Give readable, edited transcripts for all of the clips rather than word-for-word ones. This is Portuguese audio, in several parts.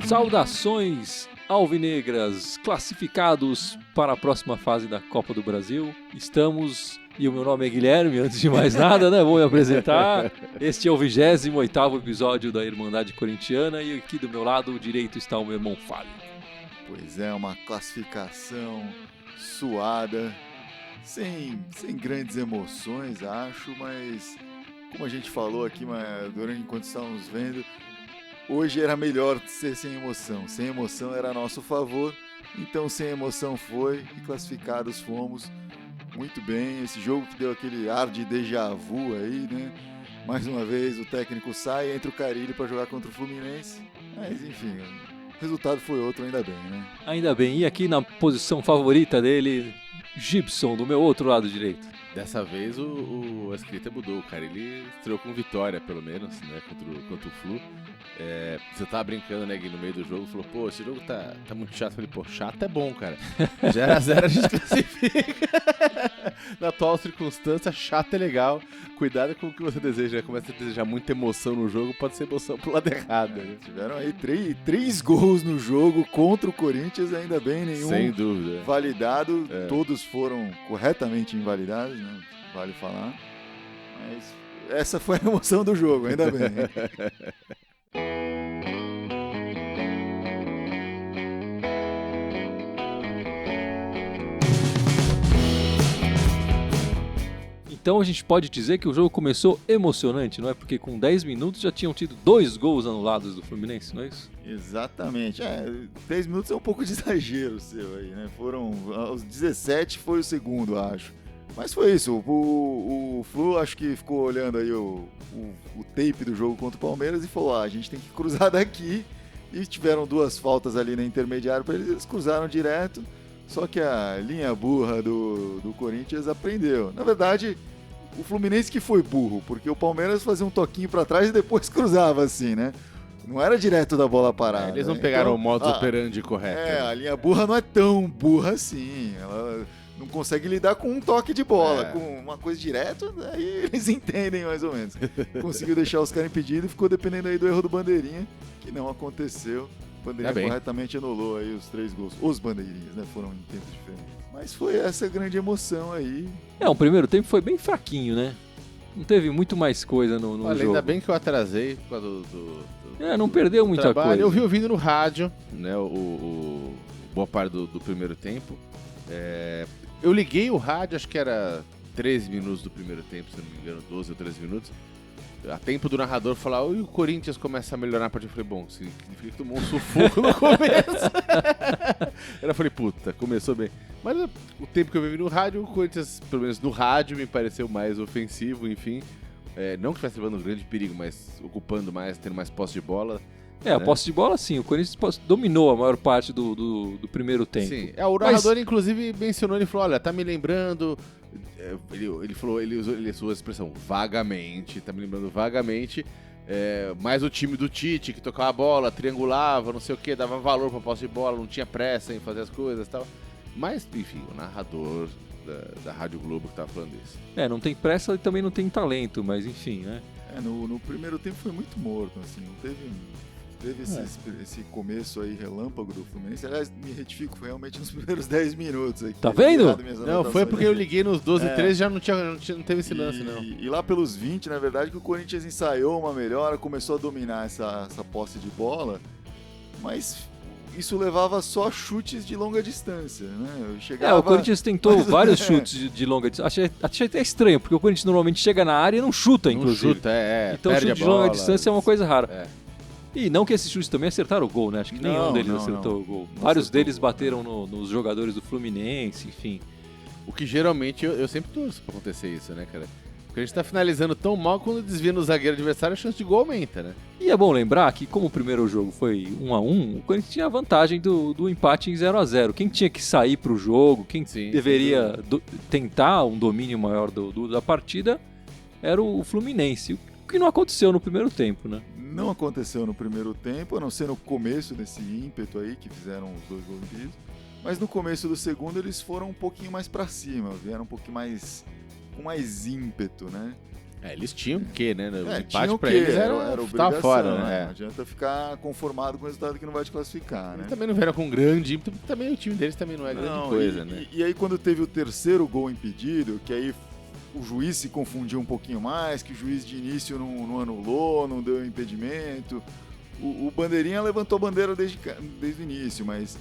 Saudações alvinegras, classificados para a próxima fase da Copa do Brasil. Estamos, e o meu nome é Guilherme, antes de mais nada, né? Vou me apresentar. Este é o 28º episódio da Irmandade Corintiana e aqui do meu lado direito está o meu irmão Fábio. Pois é, uma classificação suada, sem grandes emoções, acho, mas como a gente falou aqui enquanto estávamos vendo, hoje era melhor ser sem emoção. Sem emoção era a nosso favor, então sem emoção foi e classificados fomos. Muito bem, esse jogo que deu aquele ar de déjà vu aí, né? Mais uma vez o técnico sai, entra o Carille para jogar contra o Fluminense, mas enfim, o resultado foi outro, ainda bem, né? Ainda bem, e aqui na posição favorita dele, Gibson, do meu outro lado direito. Dessa vez a escrita mudou, cara. Ele estreou com vitória, pelo menos, né, contra o Flu. Você tava brincando, né, Gui, no meio do jogo, falou, pô, esse jogo tá muito chato. Eu falei, pô, chato é bom, cara. 0x0 a gente classifica. Na atual circunstância, chato é legal. Cuidado com o que você deseja. Começa a desejar muita emoção no jogo, pode ser emoção pro lado errado. Né? Tiveram aí três gols no jogo contra o Corinthians, ainda bem, nenhum sem dúvida validado. Todos foram corretamente invalidados, né? Vale falar. Mas essa foi a emoção do jogo, ainda bem. Então a gente pode dizer que o jogo começou emocionante, não é? Porque com 10 minutos já tinham tido 2 gols anulados do Fluminense, não é isso? Exatamente. 10 minutos é um pouco de exagero seu aí, né? Foram aos 17 foi o segundo, acho. Mas foi isso. O Flu acho que ficou olhando aí o tape do jogo contra o Palmeiras e falou, a gente tem que cruzar daqui. E tiveram 2 faltas ali na intermediária para eles cruzaram direto. Só que a linha burra do Corinthians aprendeu. Na verdade, o Fluminense que foi burro, porque o Palmeiras fazia um toquinho para trás e depois cruzava assim, né? Não era direto da bola parada. Eles não pegaram o modus operandi correto. A linha burra não é tão burra assim. Ela não consegue lidar com um toque de bola. Com uma coisa direto, aí eles entendem mais ou menos. Conseguiu deixar os caras impedidos e ficou dependendo aí do erro do Bandeirinha, que não aconteceu. O Bandeirinha corretamente anulou aí os 3 gols. Os Bandeirinhas, né? Foram em tempos diferentes. Mas foi essa grande emoção aí. O primeiro tempo foi bem fraquinho, né? Não teve muito mais coisa no jogo. Ainda bem que eu atrasei por causa não perdeu muita trabalho. coisa. Eu vi ouvindo no rádio, né? Boa parte do primeiro tempo. Eu liguei o rádio, acho que era 13 minutos do primeiro tempo, se não me engano, 12 ou 13 minutos. A tempo do narrador falar, o Corinthians começa a melhorar a partir. Eu falei, bom, significa que tomou um sufoco no começo. Eu falei, puta, começou bem. Mas o tempo que eu vivi no rádio, o Corinthians, pelo menos no rádio, me pareceu mais ofensivo, enfim. Não que estivesse levando um grande perigo, mas ocupando mais, tendo mais posse de bola. A posse de bola, sim. O Corinthians dominou a maior parte do primeiro tempo. Sim, o narrador, inclusive, mencionou, ele falou, olha, tá me lembrando... Ele falou, ele usou a expressão vagamente, tá me lembrando vagamente, mais o time do Tite, que tocava a bola, triangulava, não sei o que, dava valor pra posse de bola, não tinha pressa em fazer as coisas e tal. Mas, enfim, o narrador da Rádio Globo que tava falando isso. Não tem pressa e também não tem talento, mas enfim, né? No primeiro tempo foi muito morto, assim, não teve esse começo aí relâmpago do Fluminense. Aliás, me retifico, foi realmente nos primeiros 10 minutos. Aqui, tá vendo? Não, foi porque eu liguei nos 12 e 13 já não teve esse lance, não. E lá pelos 20, na verdade, que o Corinthians ensaiou uma melhora, começou a dominar essa posse de bola, mas isso levava só chutes de longa distância, né? O Corinthians tentou vários chutes de longa distância. Achei até estranho, porque o Corinthians normalmente chega na área e não chuta, inclusive. Não chuta, então chute de longa distância é uma coisa rara. E não que esses chutes também acertaram o gol, né? Acho que nenhum deles acertou o gol. Vários deles bateram nos jogadores do Fluminense, enfim. O que geralmente eu sempre torço pra acontecer isso, né, cara? Porque a gente tá finalizando tão mal, quando desvia no zagueiro adversário, a chance de gol aumenta, né? E é bom lembrar que, como o primeiro jogo foi 1-1, o Corinthians tinha a vantagem do empate em 0-0. Quem tinha que sair pro jogo, quem deveria tentar um domínio maior da partida, era o Fluminense. O que não aconteceu no primeiro tempo, né? não aconteceu no primeiro tempo, a não ser no começo desse ímpeto aí, que fizeram os 2 gols impedidos. Mas no começo do segundo eles foram um pouquinho mais pra cima, vieram um pouquinho mais com mais ímpeto, né? Eles tinham o quê, né? O tinham empate o pra quê? eles era obrigação, tá fora, né? Não adianta ficar conformado com o resultado que não vai te classificar, né? Eles também não vieram com grande ímpeto, porque também o time deles também não é grande coisa, né? E aí quando teve o terceiro gol impedido, que aí o juiz se confundiu um pouquinho mais, que o juiz de início não anulou, não deu impedimento. O Bandeirinha levantou a bandeira desde o início, mas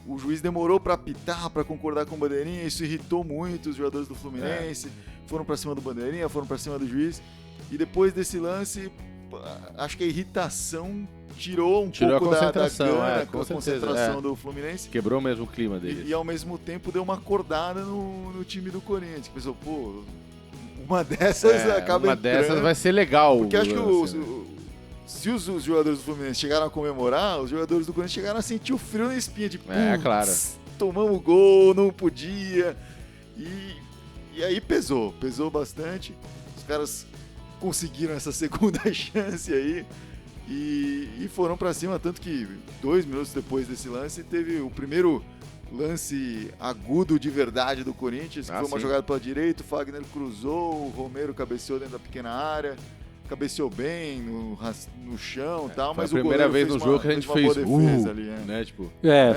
o juiz demorou para apitar, para concordar com o Bandeirinha, isso irritou muito os jogadores do Fluminense, foram para cima do Bandeirinha, foram para cima do juiz, e depois desse lance, acho que a irritação tirou pouco da gana, a concentração do Fluminense. Quebrou mesmo o clima deles. E ao mesmo tempo deu uma acordada no time do Corinthians, que pensou, pô, uma dessas acaba uma entrando. Dessas vai ser legal. Porque acho que se os jogadores do Fluminense chegaram a comemorar, os jogadores do Corinthians chegaram a sentir o frio na espinha de claro. Tomamos gol, não podia. E aí pesou bastante. Os caras conseguiram essa segunda chance aí e foram pra cima, tanto que 2 minutos depois desse lance teve o primeiro lance agudo de verdade do Corinthians, que foi uma jogada pela direita, o Fagner cruzou, o Romero cabeceou dentro da pequena área, cabeceou bem no chão e tal, mas o goleiro primeira vez no jogo que a gente fez ali, né? Tipo,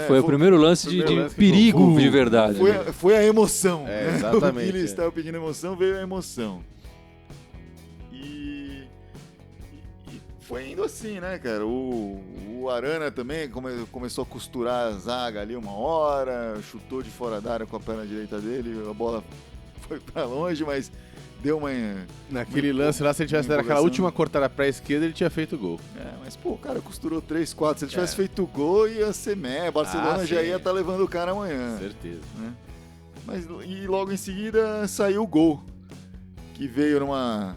foi o primeiro lance de perigo de verdade. Foi a emoção. Né? Exatamente. O que eles estavam pedindo emoção, veio a emoção. E foi indo assim, né, cara? O Arana também começou a costurar a zaga ali uma hora, chutou de fora da área com a perna direita dele, a bola foi pra longe, mas deu uma... Naquele lance lá, se ele tivesse dado aquela última cortada pra esquerda, ele tinha feito o gol. Mas pô, o cara costurou 3, 4. Se ele tivesse feito o gol, ia ser Barcelona já ia estar levando o cara amanhã. Certeza. Né? E logo em seguida saiu o gol, que veio numa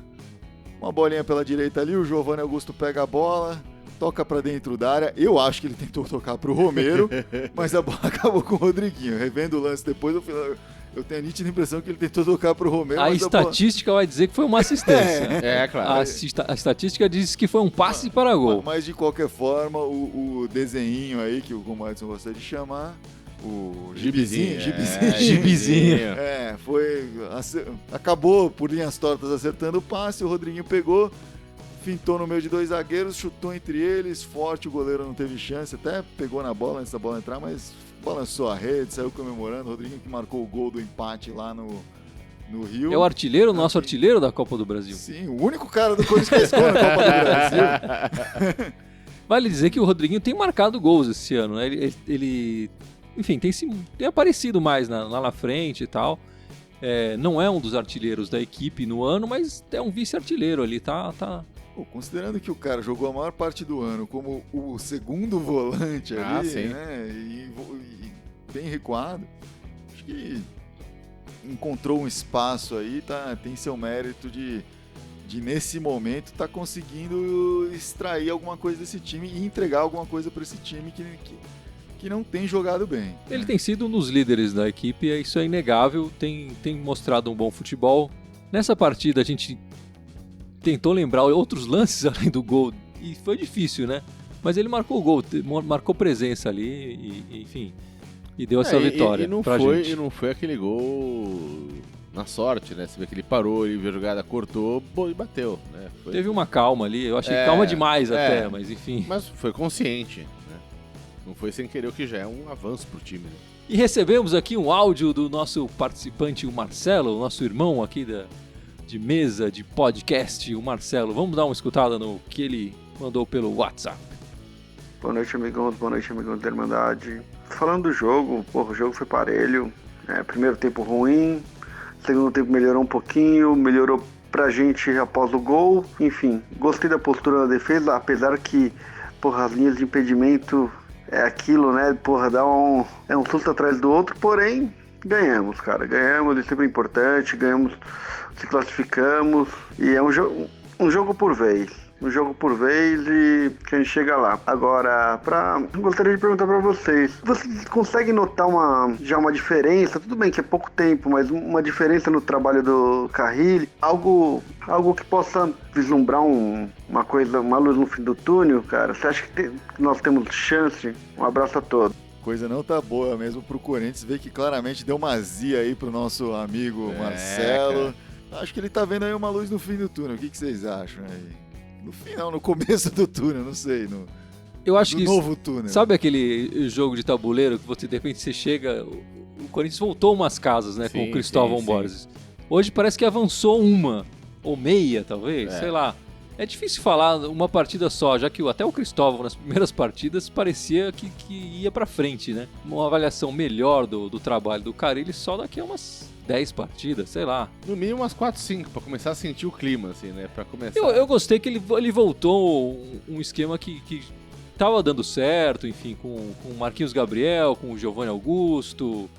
bolinha pela direita ali, o Giovanni Augusto pega a bola, toca pra dentro da área. Eu acho que ele tentou tocar pro Romero, mas a bola acabou com o Rodriguinho. Revendo o lance depois, eu tenho a nítida impressão que ele tentou tocar pro Romero. A estatística vai dizer que foi uma assistência. Claro. A estatística diz que foi um passe para gol. Mas de qualquer forma, o desenhinho aí, que o Edson gosta de chamar, o gibizinho. Acabou por linhas tortas acertando o passe, o Rodriguinho pegou, fintou no meio de 2 zagueiros, chutou entre eles, forte, o goleiro não teve chance, até pegou na bola antes da bola entrar, mas balançou a rede, saiu comemorando. O Rodriguinho que marcou o gol do empate lá no Rio. É o artilheiro, nosso artilheiro da Copa do Brasil. Sim, o único cara do Corinthians que pescou na Copa do Brasil. Vale dizer que o Rodriguinho tem marcado gols esse ano, né? Ele enfim, tem aparecido mais lá na frente e tal. Não é um dos artilheiros da equipe no ano, mas é um vice-artilheiro ali, tá. Pô, considerando que o cara jogou a maior parte do ano como o segundo volante ali, né, e bem recuado, acho que encontrou um espaço aí, tem seu mérito de nesse momento tá conseguindo extrair alguma coisa desse time e entregar alguma coisa para esse time que não tem jogado bem. Ele tem sido um dos líderes da equipe, isso é inegável, tem mostrado um bom futebol. Nessa partida a gente tentou lembrar outros lances além do gol, e foi difícil, né? Mas ele marcou o gol, marcou presença ali, enfim, e deu essa vitória pra gente. E não foi aquele gol na sorte, né? Você vê que ele parou, ele viu a jogada, cortou e bateu, né? Teve uma calma ali, eu achei calma demais até, mas enfim. Mas foi consciente, né? Não foi sem querer, o que já é um avanço pro time, né? E recebemos aqui um áudio do nosso participante, o Marcelo, o nosso irmão aqui de mesa, de podcast, o Marcelo. Vamos dar uma escutada no que ele mandou pelo WhatsApp. Boa noite, amigos da Irmandade. Falando do jogo, o jogo foi parelho. Primeiro tempo ruim, segundo tempo melhorou um pouquinho, melhorou pra gente após o gol. Enfim, gostei da postura da defesa, apesar que, as linhas de impedimento é aquilo, né? Dá um susto atrás do outro, porém, ganhamos, cara. Ganhamos, é sempre importante, ganhamos, se classificamos, e é um jogo por vez. um jogo por vez e que a gente chega lá. Agora, gostaria de perguntar pra vocês conseguem notar já uma diferença? Tudo bem que é pouco tempo, mas uma diferença no trabalho do Carrilli? Algo que possa vislumbrar uma luz no fim do túnel, cara? Você acha que nós temos chance? Um abraço a todos. Coisa não tá boa mesmo pro Corinthians, vê que claramente deu uma zia aí pro nosso amigo Marcelo. Acho que ele tá vendo aí uma luz no fim do túnel. O que vocês acham aí? No final, no começo do túnel, não sei. Eu acho que novo túnel. Sabe aquele jogo de tabuleiro que você de repente você chega, o Corinthians voltou umas casas, né, com o Cristóvão Borges. Hoje parece que avançou uma ou meia, talvez, sei lá. É difícil falar uma partida só, já que até o Cristóvão nas primeiras partidas parecia que ia pra frente, né? Uma avaliação melhor do trabalho do Carrilli só daqui a umas 10 partidas, sei lá. No mínimo umas 4, 5, pra começar a sentir o clima, assim, né? Pra começar. Eu gostei que ele voltou um esquema que tava dando certo, enfim, com o Marquinhos Gabriel, com o Giovanni Augusto.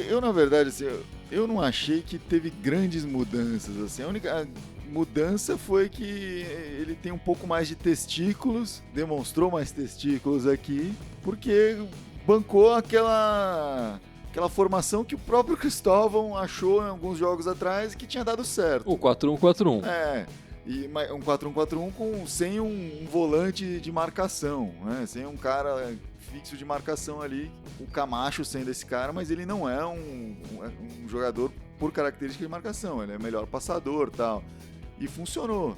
Eu na verdade, assim, eu não achei que teve grandes mudanças, assim. A única mudança foi que ele tem um pouco mais de testículos, demonstrou mais testículos aqui, porque bancou aquela formação que o próprio Cristóvão achou em alguns jogos atrás que tinha dado certo. O 4-1-4-1. E um 4-1-4-1 sem um volante de marcação, né? Sem um cara fixo de marcação ali. O Camacho sendo esse cara, mas ele não é um jogador por característica de marcação. Ele é melhor passador e tal. E funcionou.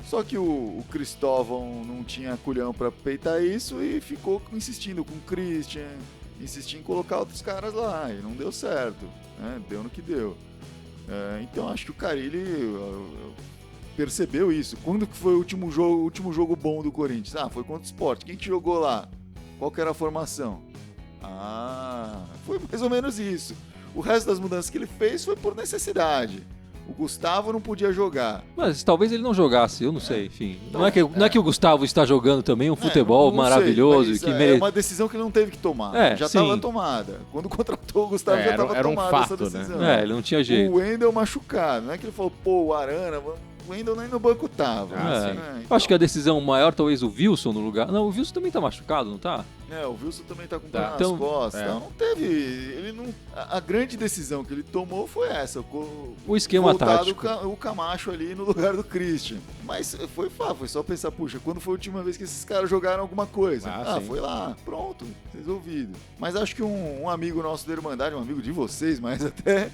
Só que o Cristóvão não tinha culhão para peitar isso e ficou insistindo com o Christian, insistindo em colocar outros caras lá. E não deu certo, né? Deu no que deu. Então acho que o Carrilli percebeu isso. Quando que foi o último jogo bom do Corinthians? Foi contra o Sport. Quem que jogou lá? Qual que era a formação? Foi mais ou menos isso. O resto das mudanças que ele fez foi por necessidade. O Gustavo não podia jogar. Mas talvez ele não jogasse, eu não sei, enfim. Não é que o Gustavo está jogando também um futebol maravilhoso. Sei, é uma decisão que ele não teve que tomar. Já estava tomada. Quando contratou o Gustavo, já estava tomada essa decisão. Né? Ele não tinha jeito. O Wendel machucado. Não é que ele falou, o Arana... O Wendel nem no banco tava. Então... Acho que a decisão maior, talvez o Wilson no lugar. Não, o Wilson também tá machucado, não tá? O Wilson também tá com pé nas costas. Não teve. Ele não. A grande decisão que ele tomou foi essa. O esquema tático. O Camacho ali no lugar do Christian. Mas foi só pensar, puxa, quando foi a última vez que esses caras jogaram alguma coisa? Foi lá. Pronto, resolvido. Mas acho que um amigo nosso da Irmandade, um amigo de vocês, mas até.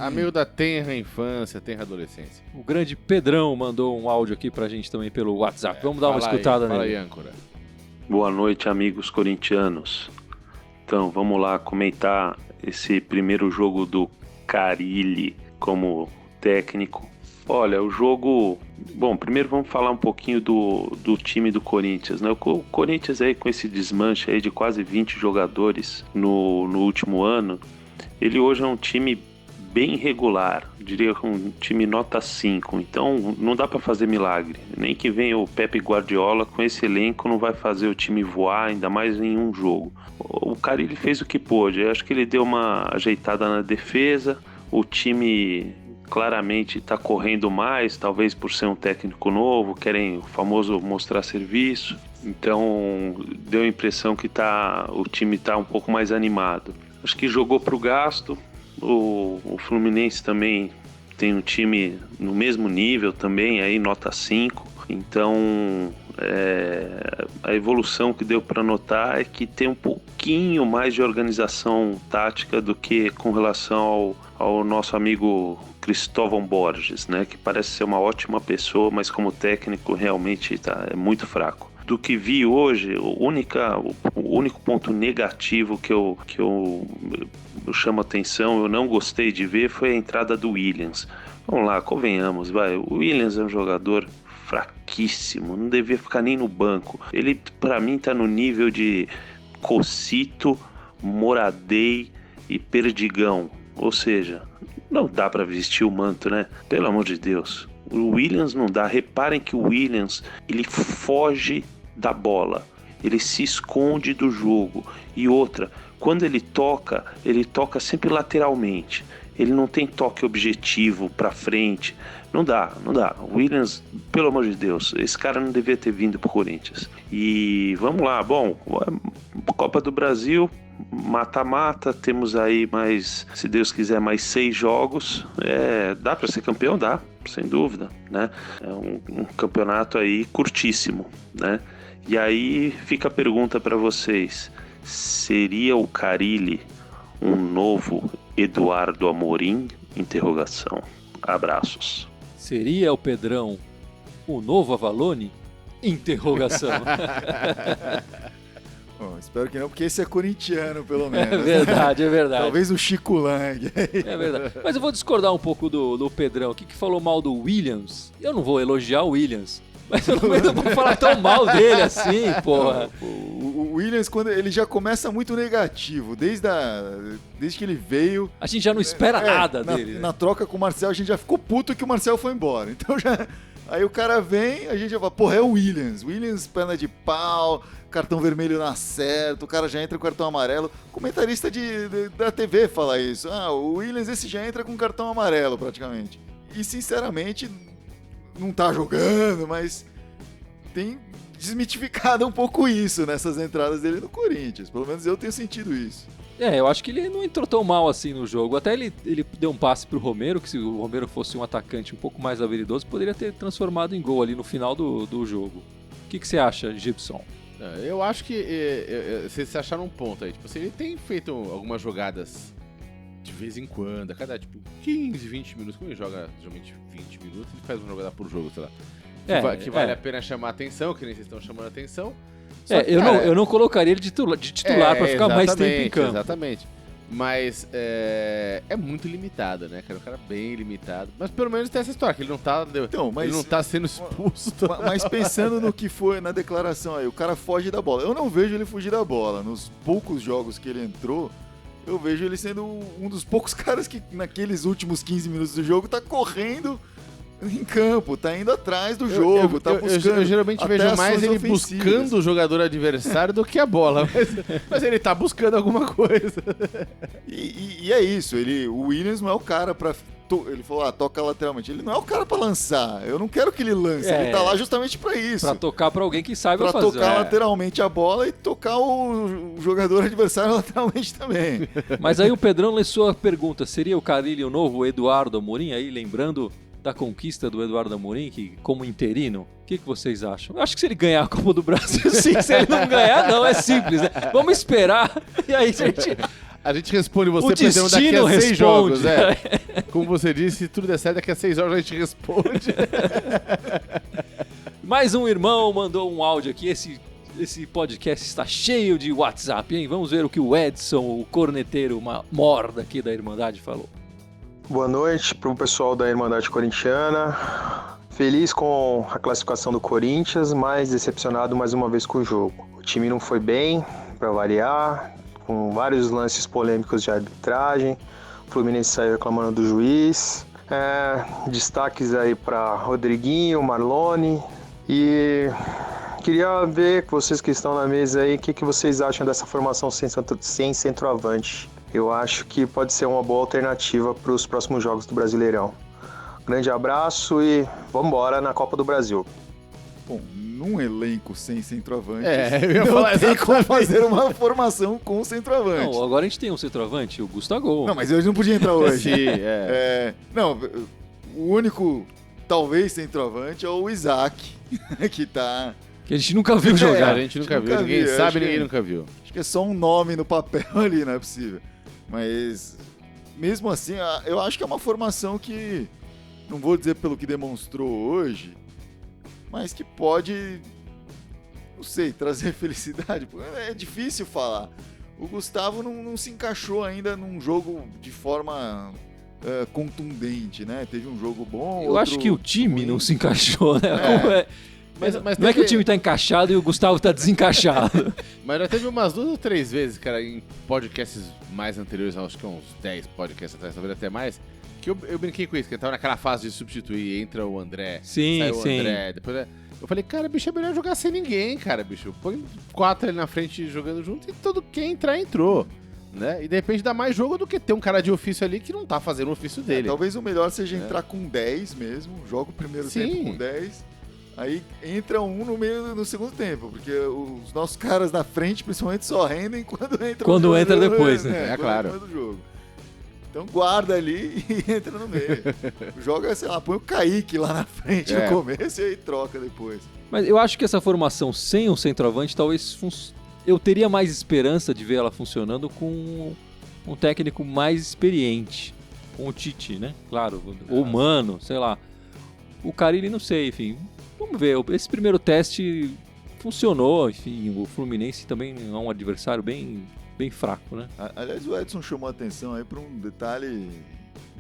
Amigo da tenra infância, tenra adolescência. O grande Pedrão mandou um áudio aqui pra gente também pelo WhatsApp. Vamos dar uma escutada nele. Fala aí, âncora. Boa noite, amigos corintianos. Então, vamos lá comentar esse primeiro jogo do Carrilli como técnico. Olha, o jogo... Bom, primeiro vamos falar um pouquinho do time do Corinthians, né? O Corinthians aí com esse desmanche aí de quase 20 jogadores no último ano, ele hoje é um time bem regular, diria um time nota 5, então não dá para fazer milagre, nem que venha o Pepe Guardiola com esse elenco não vai fazer o time voar, ainda mais em um jogo. O Carrilli fez o que pôde, eu acho que ele deu uma ajeitada na defesa, o time claramente está correndo mais, talvez por ser um técnico novo, querem o famoso mostrar serviço, então deu a impressão que o time está um pouco mais animado. Acho que jogou para o gasto. O Fluminense também tem um time no mesmo nível também, aí nota 5. Então a evolução que deu para notar é que tem um pouquinho mais de organização tática do que com relação ao nosso amigo Cristóvão Borges, né? Que parece ser uma ótima pessoa, mas como técnico realmente é muito fraco. Do que vi hoje, o único ponto negativo que eu chamo atenção, eu não gostei de ver, foi a entrada do Williams. Vamos lá, convenhamos, o Williams é um jogador fraquíssimo, não devia ficar nem no banco. Ele, para mim, tá no nível de Cocito, Moradei e Perdigão. Ou seja, não dá para vestir o manto, né? Pelo amor de Deus. O Williams não dá. Reparem que o Williams, ele foge da bola, ele se esconde do jogo. E outra, quando ele toca sempre lateralmente, ele não tem toque objetivo para frente, Não dá. O Williams, pelo amor de Deus, esse cara não devia ter vindo pro Corinthians. E vamos lá, bom, Copa do Brasil, mata-mata, temos aí mais, se Deus quiser, mais 6 jogos. Dá para ser campeão? Dá, sem dúvida, né? É um campeonato aí curtíssimo, né? E aí fica a pergunta para vocês: seria o Carille um novo Eduardo Amorim? Interrogação. Abraços. Seria o Pedrão o novo Avalone? Interrogação. Bom, espero que não, porque esse é corintiano, pelo menos. É verdade. Talvez o Chico Lang. É verdade. Mas eu vou discordar um pouco do Pedrão. O que falou mal do Williams? Eu não vou elogiar o Williams. Mas eu não vou falar tão mal dele assim, porra. O Williams, quando ele já começa muito negativo, desde que ele veio. A gente já não espera nada dele. Na troca com o Marcel, a gente já ficou puto que o Marcel foi embora. Então já. Aí o cara vem, a gente já fala, porra, é o Williams. Williams, perna de pau, cartão vermelho na certa, o cara já entra com cartão amarelo. Comentarista da TV fala isso. O Williams esse já entra com cartão amarelo, praticamente. E, sinceramente, não tá jogando, mas tem desmitificado um pouco isso nessas entradas dele no Corinthians. Pelo menos eu tenho sentido isso. Eu acho que ele não entrou tão mal assim no jogo. Até ele deu um passe pro Romero, que se o Romero fosse um atacante um pouco mais habilidoso, poderia ter transformado em gol ali no final do jogo. O que você acha, Gibson? Eu acho que vocês acharam um ponto aí. Tipo assim, ele tem feito algumas jogadas de vez em quando, a cada 15, 20 minutos. Como ele joga geralmente 20 minutos, ele faz uma jogada por jogo, sei lá. Que vale a pena chamar a atenção, que nem vocês estão chamando a atenção. Eu não colocaria ele de titular para ficar mais tempo em campo. Exatamente. Mas é muito limitado, né, cara? Um cara bem limitado. Mas pelo menos tem essa história, que ele não tá, ele não tá sendo expulso. Mas pensando no que foi na declaração aí, o cara foge da bola. Eu não vejo ele fugir da bola. Nos poucos jogos que ele entrou, eu vejo ele sendo um dos poucos caras que naqueles últimos 15 minutos do jogo tá correndo em campo, tá indo atrás do jogo, tá buscando. Eu geralmente vejo mais ele buscando o jogador adversário do que a bola, mas ele tá buscando alguma coisa. E é isso, o Williams não é o cara pra... Ele falou, toca lateralmente. Ele não é o cara pra lançar. Eu não quero que ele lance. Ele tá lá justamente pra isso. Pra tocar pra alguém que saiba fazer. Pra tocar lateralmente a bola e tocar o jogador adversário lateralmente também. Mas aí o Pedrão lançou a pergunta, seria o Carille o novo Eduardo Amorim? Aí lembrando da conquista do Eduardo Amorim, que como interino, o que vocês acham? Eu acho que se ele ganhar a Copa do Brasil, sim. Se ele não ganhar, não, é simples, né? Vamos esperar e aí a gente responde você perdendo daqui a 6 jogos, Como você disse, se tudo der certo, daqui a 6 jogos a gente responde. Mais um irmão mandou um áudio aqui, esse podcast está cheio de WhatsApp, hein? Vamos ver o que o Edson, o corneteiro, uma morda aqui da Irmandade, falou. Boa noite para o pessoal da Irmandade Corintiana. Feliz com a classificação do Corinthians, mas decepcionado mais uma vez com o jogo. O time não foi bem, para variar, com vários lances polêmicos de arbitragem. O Fluminense saiu reclamando do juiz. Destaques aí para Rodriguinho, Marlone. E queria ver com vocês que estão na mesa aí, o que vocês acham dessa formação sem centroavante. Eu acho que pode ser uma boa alternativa para os próximos jogos do Brasileirão. Grande abraço e vamos embora na Copa do Brasil. Bom, num elenco sem centroavante, eu ia falar tem como fazer uma formação com centroavante. Não, agora a gente tem um centroavante, o Gustavo. Não, mas hoje não podia entrar hoje. Sim, não, o único, talvez, centroavante é o Isaac, que tá... Que a gente nunca viu jogar. A gente nunca viu, ninguém sabe, ninguém nunca viu. Acho que é só um nome no papel ali, não é possível. Mas, mesmo assim, eu acho que é uma formação que, não vou dizer pelo que demonstrou hoje, mas que pode, não sei, trazer felicidade. É difícil falar. O Gustavo não se encaixou ainda num jogo de forma contundente, né? Teve um jogo bom, eu acho que o time não se encaixou, né? Mas não é que o time tá encaixado e o Gustavo tá desencaixado. Mas já teve umas 2 ou 3 vezes, cara, em podcasts mais anteriores, acho que uns 10 podcasts atrás, talvez até mais, que eu brinquei com isso, que ele tava naquela fase de substituir, entra o André, sai o André, depois... Eu falei, cara, bicho, é melhor jogar sem ninguém, cara, bicho. Põe 4 ali na frente jogando junto e quem entrar, entrou. né? E de repente dá mais jogo do que ter um cara de ofício ali que não tá fazendo o ofício dele. Talvez o melhor seja entrar com 10 mesmo, joga o primeiro tempo com 10, aí entra um no meio no segundo tempo, porque os nossos caras na frente, principalmente, só rendem quando entra depois, né? Claro. Entra no jogo. Então guarda ali e entra no meio. Joga, sei lá, põe o Kaique lá na frente no começo e aí troca depois. Mas eu acho que essa formação sem um centroavante talvez eu teria mais esperança de ver ela funcionando com um técnico mais experiente, com o Tite, né? Claro, ou Mano, sei lá. O Carille, não sei, enfim. Vamos ver, esse primeiro teste funcionou, enfim, o Fluminense também é um adversário bem fraco, né? Aliás, o Edson chamou a atenção aí para um detalhe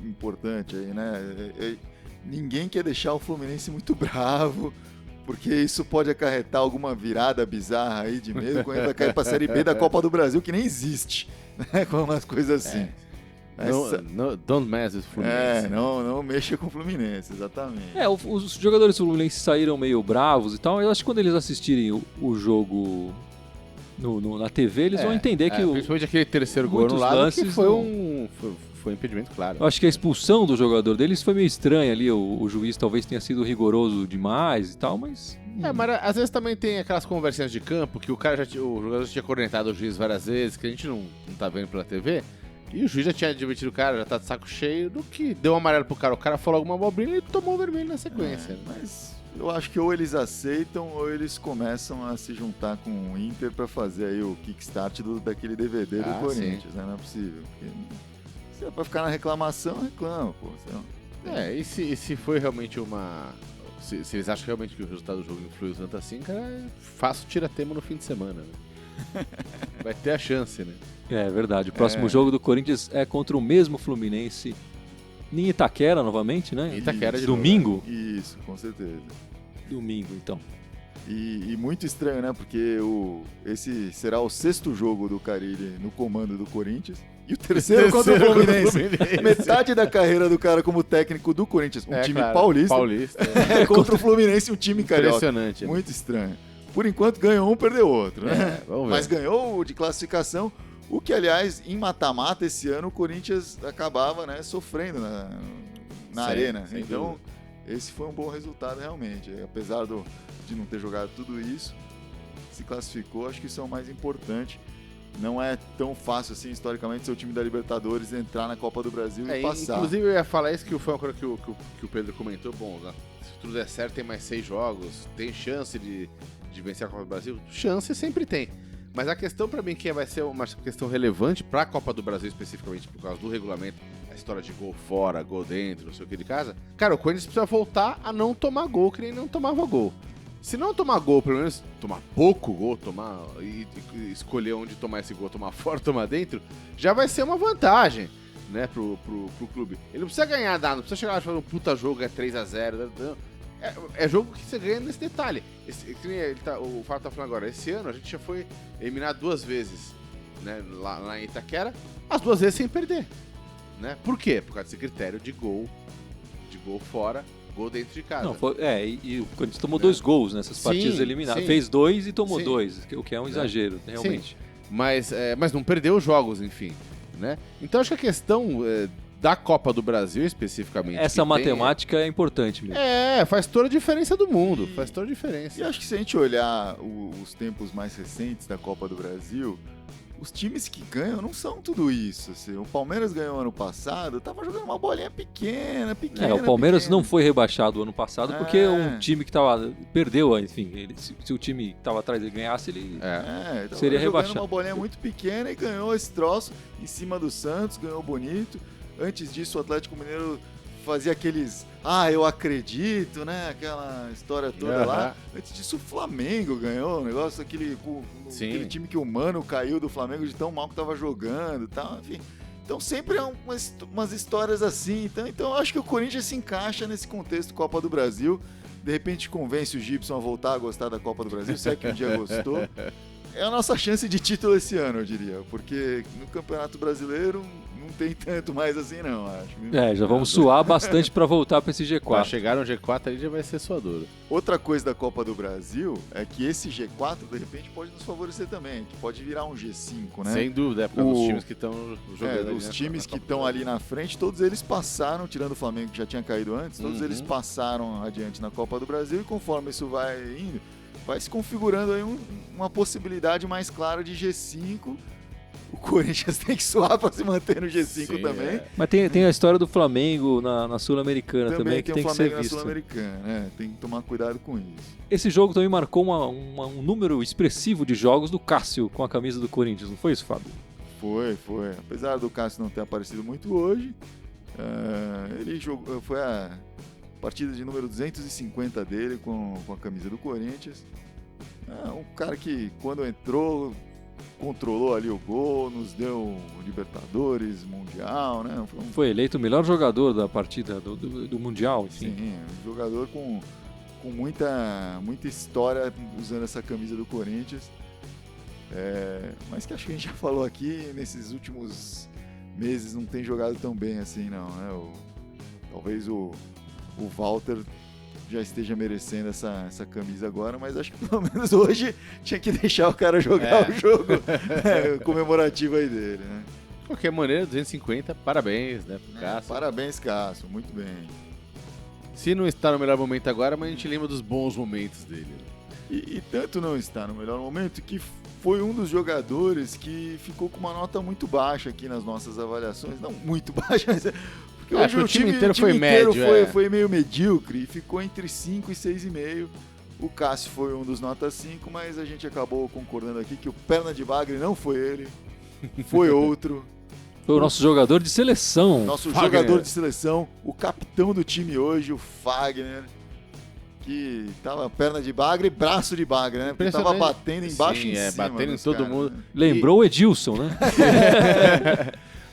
importante aí, né? Ninguém quer deixar o Fluminense muito bravo, porque isso pode acarretar alguma virada bizarra aí de medo quando ele vai cair para a Série B da Copa do Brasil, que nem existe, né? Com umas coisas assim. Don't mess with Fluminense. Não mexa com o Fluminense, exatamente. Os jogadores do Fluminense saíram meio bravos e tal. Eu acho que quando eles assistirem o jogo na TV, eles vão entender que principalmente aquele terceiro gol anulado, que foi um impedimento, claro. Eu acho que a expulsão do jogador deles foi meio estranha ali. O juiz talvez tenha sido rigoroso demais e tal, mas... Mas às vezes também tem aquelas conversinhas de campo que o jogador já tinha cornetado o juiz várias vezes, que a gente não tá vendo pela TV, e o juiz já tinha admitido o cara, já tá de saco cheio, do que deu um amarelo pro cara. O cara falou alguma bobrinha e tomou o vermelho na sequência. Mas eu acho que ou eles aceitam ou eles começam a se juntar com o Inter pra fazer aí o kickstart daquele DVD do Corinthians, né? Não é possível. Porque se é pra ficar na reclamação, reclama, pô. E se foi realmente uma... Se eles acham realmente que o resultado do jogo influiu tanto assim, cara, faço tira-tema no fim de semana, né? Vai ter a chance, né? É verdade. O próximo jogo do Corinthians é contra o mesmo Fluminense em Itaquera novamente, né? Itaquera de domingo? Isso, com certeza. Domingo, então. E muito estranho, né? Porque esse será o 6º jogo do Carille no comando do Corinthians. E o terceiro contra o Fluminense. Metade da carreira do cara como técnico do Corinthians, um time paulista. Contra o Fluminense, um time carioca. Impressionante. Muito estranho. Por enquanto ganhou um, perdeu outro, né? Vamos ver. Mas ganhou o de classificação, o que, aliás, em mata-mata esse ano o Corinthians acabava, né, sofrendo na arena. Então, esse foi um bom resultado realmente. Apesar de não ter jogado tudo isso, se classificou, acho que isso é o mais importante. Não é tão fácil assim, historicamente, ser o time da Libertadores entrar na Copa do Brasil e passar. Inclusive, eu ia falar isso, que foi uma coisa que o Pedro comentou. Bom, se tudo der certo, tem mais 6 jogos, tem chance de vencer a Copa do Brasil? Chance sempre tem. Mas a questão pra mim, que vai ser uma questão relevante pra Copa do Brasil especificamente, por causa do regulamento, a história de gol fora, gol dentro, não sei o que de casa, cara, o Corinthians precisa voltar a não tomar gol, que nem não tomava gol. Se não tomar gol, pelo menos tomar pouco gol, e escolher onde tomar esse gol, tomar fora, tomar dentro, já vai ser uma vantagem, né, pro clube. Ele não precisa ganhar nada, não precisa chegar lá e fazer um puta jogo, é 3-0, é jogo que você ganha nesse detalhe. O Fábio tá falando agora, esse ano a gente já foi eliminado 2 vezes, né, lá em Itaquera, as 2 vezes sem perder, né? Por quê? Por causa desse critério de gol fora, gol dentro de casa. Não, e o Corinthians tomou 2 gols nessas partidas eliminadas. Fez 2 e tomou 2, o que é um exagero, realmente. Sim. Mas não perdeu os jogos, enfim, né? Então acho que a questão da Copa do Brasil especificamente... Essa matemática é importante mesmo. Faz toda a diferença do mundo, faz toda a diferença. E acho que se a gente olhar os tempos mais recentes da Copa do Brasil, os times que ganham não são tudo isso. Assim. O Palmeiras ganhou ano passado, tava jogando uma bolinha pequena. O Palmeiras não foi rebaixado ano passado porque um time que perdeu, enfim, se o time que tava atrás ele ganhasse, ele seria rebaixado. Uma bolinha muito pequena e ganhou esse troço em cima do Santos, ganhou bonito. Antes disso, o Atlético Mineiro fazia aqueles eu acredito, né? Aquela história toda lá. Antes disso, o Flamengo ganhou um negócio, aquele time que o Mano caiu do Flamengo de tão mal que tava jogando e tal, enfim. Então sempre é umas histórias assim. Então eu acho que o Corinthians se encaixa nesse contexto Copa do Brasil. De repente convence o Gibson a voltar a gostar da Copa do Brasil, se é que um dia gostou. É a nossa chance de título esse ano, eu diria. Porque no Campeonato Brasileiro não tem tanto mais assim não, acho. Viu? Já vamos suar bastante para voltar para esse Pra G4. chegar no G4 ali já vai ser suador. Outra coisa da Copa do Brasil é que esse G4, de repente, pode nos favorecer também, que pode virar um G5, né? Sem dúvida, é por causa dos times que estão jogando ali os na- times na que Copa estão do ali na frente, todos eles passaram, tirando o Flamengo que já tinha caído antes, todos eles passaram adiante na Copa do Brasil e conforme isso vai indo, vai se configurando aí uma possibilidade mais clara de G5. O Corinthians tem que suar para se manter no G5 Sim, também. é. Mas tem a história do Flamengo na Sul-Americana também, que tem tem o que Flamengo ser na visto. Sul-Americana, né? Tem que tomar cuidado com isso. Esse jogo também marcou um número expressivo de jogos do Cássio com a camisa do Corinthians, não foi isso, Fábio? Foi. Apesar do Cássio não ter aparecido muito hoje, ele jogou, foi a partida de número 250 dele com a camisa do Corinthians. Um cara que, quando entrou, controlou ali o gol, nos deu o Libertadores, Mundial, né? Foi eleito o melhor jogador da partida do Mundial, enfim. Sim, um jogador com muita história usando essa camisa do Corinthians. Mas que acho que a gente já falou aqui, nesses últimos meses não tem jogado tão bem assim, não, né? Talvez o Walter já esteja merecendo essa camisa agora, mas acho que pelo menos hoje tinha que deixar o cara jogar o jogo comemorativo aí dele, né? De qualquer maneira, 250, parabéns, né, pro Cássio. Parabéns, Cássio, muito bem. Se não está no melhor momento agora, mas a gente lembra dos bons momentos dele. E tanto não está no melhor momento que foi um dos jogadores que ficou com uma nota muito baixa aqui nas nossas avaliações. Não muito baixa, mas... Porque hoje o time inteiro foi médio, foi meio medíocre e ficou entre 5 e 6,5. O Cássio foi um dos nota 5, mas a gente acabou concordando aqui que o perna de bagre não foi ele, foi outro. Foi o nosso jogador de seleção. Nosso Fagner. jogador de seleção, o capitão do time hoje, o Fagner, que tava perna de bagre e braço de bagre, né? Porque tava batendo embaixo e em cima. batendo em dos todo caras, mundo. né? Lembrou o Edilson, né?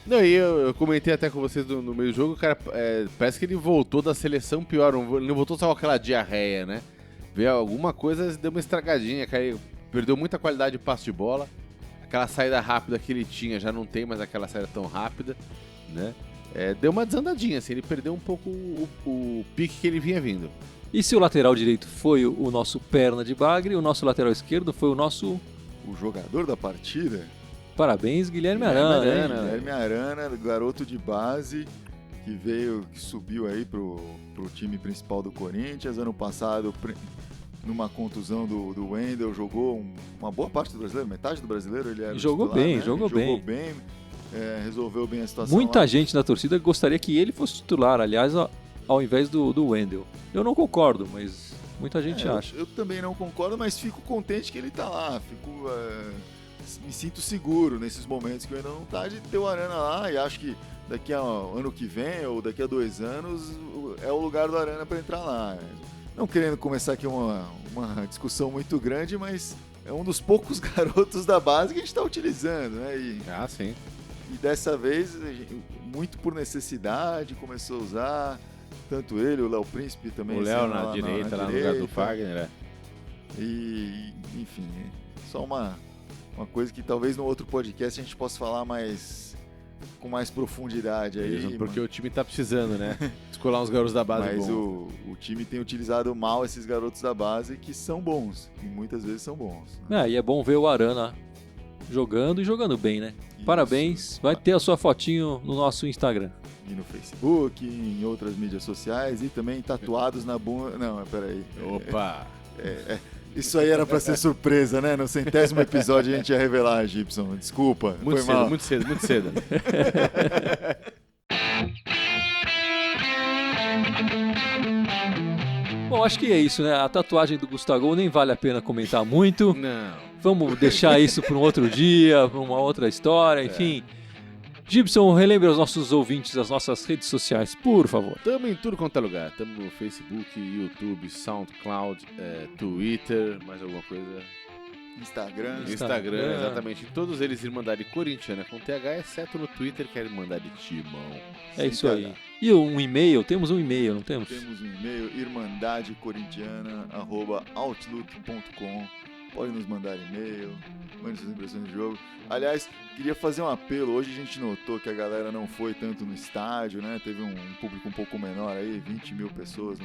Não, e eu comentei até com vocês no meio do jogo, o cara, parece que ele voltou da seleção pior, ele não voltou só com aquela diarreia, né? Veio alguma coisa, deu uma estragadinha, cara, perdeu muita qualidade de passe de bola, aquela saída rápida que ele tinha já não tem mais aquela saída tão rápida, né? Deu uma desandadinha, assim, ele perdeu um pouco o pique que ele vinha vindo. E se o lateral direito foi o nosso perna de bagre, o nosso lateral esquerdo foi o nosso... O jogador da partida... Parabéns, Guilherme Arana. Guilherme Arana, garoto de base, que subiu aí pro time principal do Corinthians. Ano passado, numa contusão do Wendel, jogou uma boa parte do brasileiro, metade do brasileiro ele era Jogou titular, bem, né? jogou bem. Resolveu bem a situação. Muita lá. gente na torcida gostaria que ele fosse titular, aliás, ao invés do Wendel. Eu não concordo, mas muita gente acha. Eu também não concordo, mas fico contente que ele tá lá. Me sinto seguro nesses momentos que eu ainda não tá de ter o Arana lá, e acho que daqui a ano que vem ou daqui a 2 anos é o lugar do Arana para entrar lá. Não querendo começar aqui uma discussão muito grande, mas é um dos poucos garotos da base que a gente está utilizando, né? Sim. E dessa vez, muito por necessidade, começou a usar, tanto ele, o Léo Príncipe também. O Léo na direita, lá no lugar do Fagner, E, enfim, só uma coisa que talvez no outro podcast a gente possa falar com mais profundidade aí. Porque o time tá precisando, né? Descolar uns garotos da base mas bons. o time tem utilizado mal esses garotos da base que são bons, e muitas vezes são bons. E é bom ver o Arana jogando e jogando bem, né? Isso. Parabéns, vai ter a sua fotinho no nosso Instagram. E no Facebook, em outras mídias sociais, e também tatuados na bunda... Não, peraí. Opa! Isso aí era pra ser surpresa, né? No 100º episódio a gente ia revelar, Gibson. Desculpa, Muito foi mal. muito cedo. Bom, acho que é isso, né? A tatuagem do Gustavo nem vale a pena comentar muito. Não. Vamos deixar isso para um outro dia, para uma outra história, enfim. Gibson, relembre aos nossos ouvintes as nossas redes sociais, por favor. Tamo em tudo quanto é lugar. Tamo no Facebook, YouTube, SoundCloud, Twitter, mais alguma coisa? Instagram. Instagram, exatamente. Em todos eles, Irmandade Corintiana com TH, exceto no Twitter, que é Irmandade Timão. É isso aí. E um e-mail? Temos um e-mail, não temos? Temos um e-mail, irmandadecorintiana@outlook.com. pode nos mandar e-mail, mande suas impressões do jogo. Aliás, queria fazer um apelo. Hoje a gente notou que a galera não foi tanto no estádio, né? Teve um público um pouco menor aí, 20 mil pessoas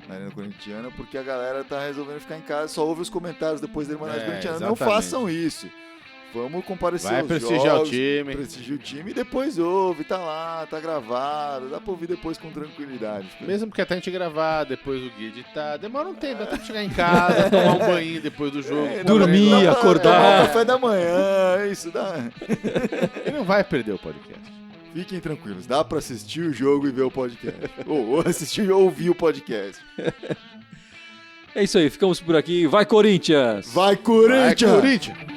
na Arena Corintiana, porque a galera tá resolvendo ficar em casa, só ouve os comentários depois da Irmandade Corintiana. Não Exatamente. façam isso. Vamos comparecer Vai aos prestigiar jogos, o time. prestigia o time e depois ouve, tá lá, tá gravado, dá pra ouvir depois com tranquilidade. Mesmo porque até a gente gravar, depois o guia editar, demora um tempo, dá tempo de chegar em casa, tomar um banho depois do jogo. dormir, dá pra acordar. tomar um café da manhã, isso dá. E não vai perder o podcast. Fiquem tranquilos, dá pra assistir o jogo e ver o podcast. ou assistir e ouvir o podcast. É isso aí, ficamos por aqui. Vai, Corinthians! Vai, Corinthians! Vai, Corinthians!